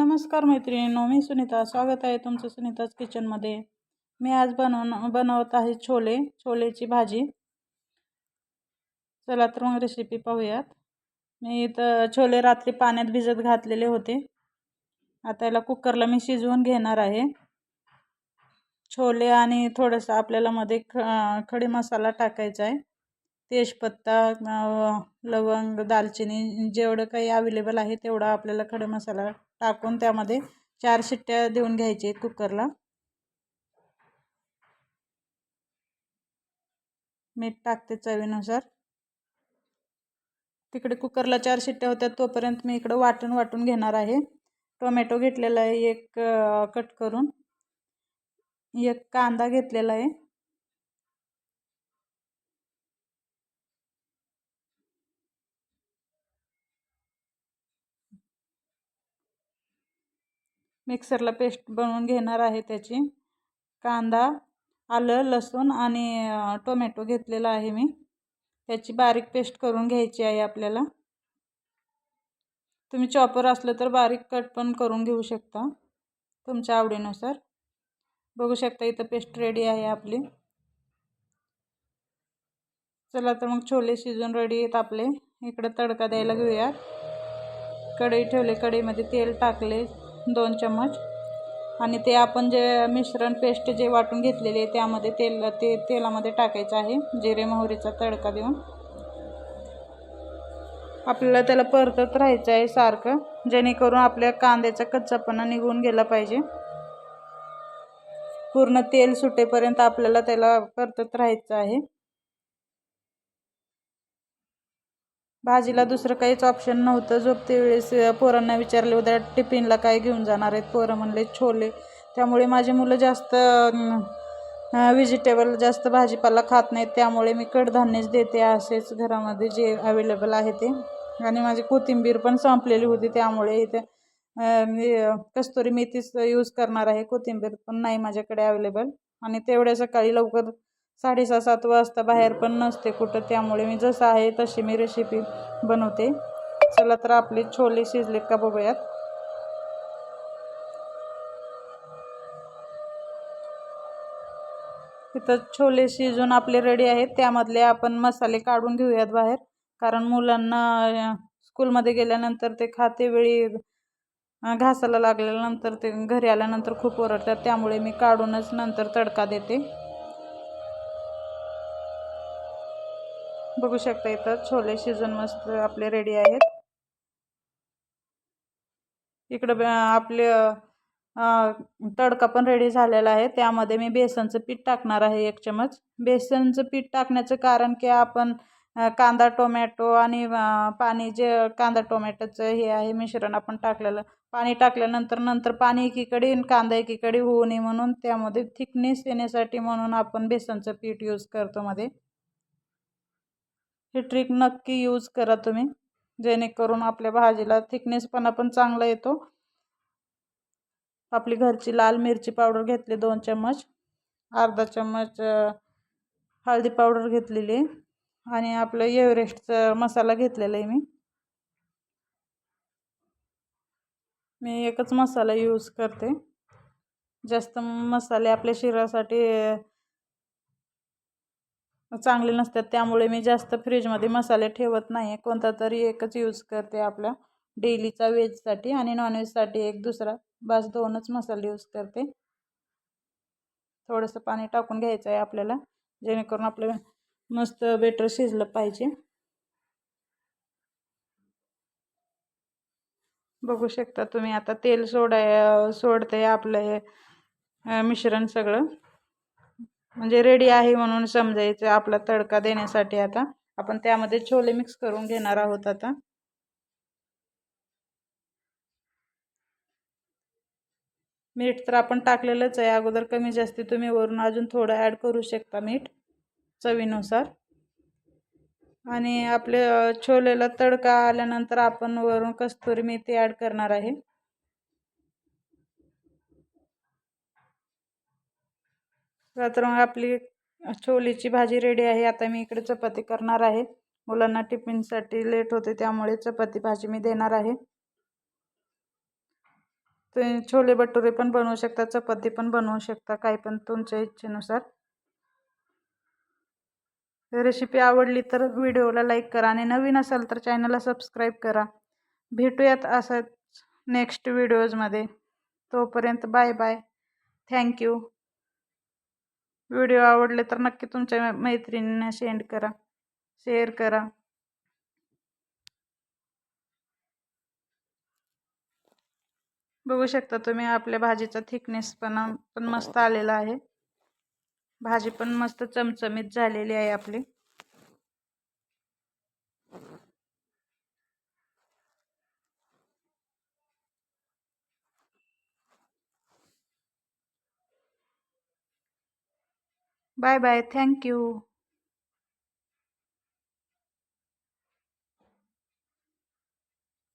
नमस्कार मैत्रिणींनो, मी सुनीता. स्वागत आहे तुमचं सुनीताच किचनमध्ये. मी आज बनवत आहे छोलेची भाजी. चला तर मग रेसिपी पाहूयात. मी इथं छोले रात्री पाण्यात भिजत घातलेले होते. आता याला कुकरला मी शिजवून घेणार आहे. छोले आणि थोडंसं आपल्याला मध्ये खडे मसाला टाकायचा आहे. तेजपत्ता, लवंग, दालचिनी, जेवढं काही अवेलेबल आहे तेवढा आपल्याला खडे मसाला टाकून त्यामध्ये 4 शिट्ट्या देऊन घ्यायचे कुकरला. मीठ टाकते चवीनुसार. तिकडे कुकरला 4 शिट्ट्या होत्या तोपर्यंत मी इकडे वाटून घेणार आहे. टोमॅटो घेतलेला आहे एक कट करून. एक कांदा घेतलेला आहे. मिक्सरला पेस्ट बनवून घेणार आहे त्याची. कांदा, आलं, लसूण आणि टोमॅटो घेतलेला आहे मी. त्याची बारीक पेस्ट करून घ्यायची आहे आपल्याला. तुम्ही चॉपर असलं तर बारीक कट पण करून घेऊ शकता तुमच्या आवडीनुसार. बघू शकता इथं पेस्ट रेडी आहे आपली. चला तर मग छोले शिजून रेडी आहेत आपले. इकडे तडका द्यायला घेऊया. कढई ठेवले, कढईमध्ये तेल टाकले 2 चम्मच आणि ते आपण जे मिश्रण पेस्ट जे वाटून घेतलेले आहे त्यामध्ये तेलामध्ये टाकायचं आहे. जिरे मोहरीचा तडका देऊन आपल्याला त्याला परतत राहायचं आहे सारखं, जेणेकरून आपल्या कांद्याचा कच्चापणा निघून गेला पाहिजे. पूर्ण तेल सुटेपर्यंत आपल्याला त्याला परतत राहायचं आहे. भाजीला दुसरं काहीच ऑप्शन नव्हतं. झोपते वेळेस पोरांना विचारले उद्या टिफिनला काय घेऊन जाणार आहेत. पोरं म्हणले छोले. त्यामुळे माझी मुलं जास्त व्हेजिटेबल जास्त भाजीपाला खात नाहीत. त्यामुळे मी कडधान्यच देते असेच घरामध्ये जे अवेलेबल आहे ते. आणि माझी कोथिंबीर पण संपलेली होती त्यामुळे इथे मी कस्तुरी मेथीच यूज करणार आहे. कोथिंबीर पण नाही माझ्याकडे अवेलेबल. आणि तेवढ्या सकाळी लवकर 6:30-7 वाजता बाहेर पण नसते कुठं. त्यामुळे मी जसं आहे तशी मी रेसिपी बनवते. चला तर आपले छोले शिजलेत का बघूयात. इथं छोले शिजून आपले रेडी आहेत. त्यामधले आपण मसाले काढून घेऊयात बाहेर, कारण मुलांना स्कूलमध्ये गेल्यानंतर ते खाते वेळी घासाला लागल्यानंतर ते घरी आल्यानंतर खूप ओरडतात. त्यामुळे मी काढूनच नंतर तडका देते. बघू शकता इथं छोले शिजून मस्त आपले रेडी आहेत. इकडं आपले तडका पण रेडी झालेला आहे. त्यामध्ये मी बेसनचं पीठ टाकणार आहे 1 चमच. बेसनचं पीठ टाकण्याचं कारण की आपण कांदा टोमॅटो आणि पाणी जे कांदा टोमॅटोचं हे आहे मिश्रण आपण टाकलेलं, पाणी टाकल्यानंतर पाणी एकीकडे कांदा एकीकडे होऊ नये म्हणून त्यामध्ये थिकनेस येण्यासाठी म्हणून आपण बेसनचं पीठ यूज करतो मध्ये. हे ट्रिक नक्की यूज करा तुम्ही, जेणेकरून आपल्या भाजीला थिकनेसपणा पण चांगला येतो. आपली घरची लाल मिरची पावडर घेतली 2 चम्मच. अर्धा चम्मच हळदी पावडर घेतलेली आणि आपलं एव्हरेस्टचा मसाला घेतलेला आहे मी एकच मसाला यूज करते. जास्त मसाले आपल्या शरीरासाठी चांगले नसतात. त्यामुळे मी जास्त फ्रीजमध्ये मसाले ठेवत नाही. कोणता तरी एकच यूज करते आपल्या डेलीचा व्हेजसाठी आणि नॉनव्हेजसाठी एक दुसरा, बस 2च मसाले यूज करते. थोडंसं पाणी टाकून घ्यायचं आहे आपल्याला, जेणेकरून आपलं मस्त बेटर शिजलं पाहिजे. बघू शकता तुम्ही आता तेल सोडते आपलं हे मिश्रण सगळं. म्हणजे रेडी आहे म्हणून समजायचं आपला तडका देण्यासाठी. आता आपण त्यामध्ये छोले मिक्स करून घेणार आहोत. आता मीठ तर आपण टाकलेलंच आहे अगोदर. कमी जास्ती तुम्ही वरून अजून थोडं ॲड करू शकता मीठ चवीनुसार. आणि आपले छोलेला तडका आल्यानंतर आपण वरून कस्तुरी मेथी ॲड करणार आहे. तर मग आपली छोलेची भाजी रेडी आहे. आता मी इकडे चपाती करणार आहे. मुलांना टिफिनसाठी लेट होते त्यामुळे चपाती भाजी मी देणार आहे. तुम्ही छोले भटुरे पण बनवू शकता, चपाती पण बनवू शकता, काही पण तुमच्या इच्छेनुसार. रेसिपी आवडली तर व्हिडिओला लाईक करा आणि नवीन असाल तर चॅनलला सबस्क्राईब करा. भेटूयात असंच नेक्स्ट व्हिडिओजमध्ये. तोपर्यंत बाय बाय. थँक्यू. व्हिडिओ आवडले तर नक्की तुमच्या मैत्रिणींना सेंड करा, शेअर करा. बघू शकता तुम्ही आपल्या भाजीचा थिकनेस पण मस्त आलेला आहे. भाजी पण मस्त चमचमीत झालेली आहे आपली. Bye bye. थँक्यू.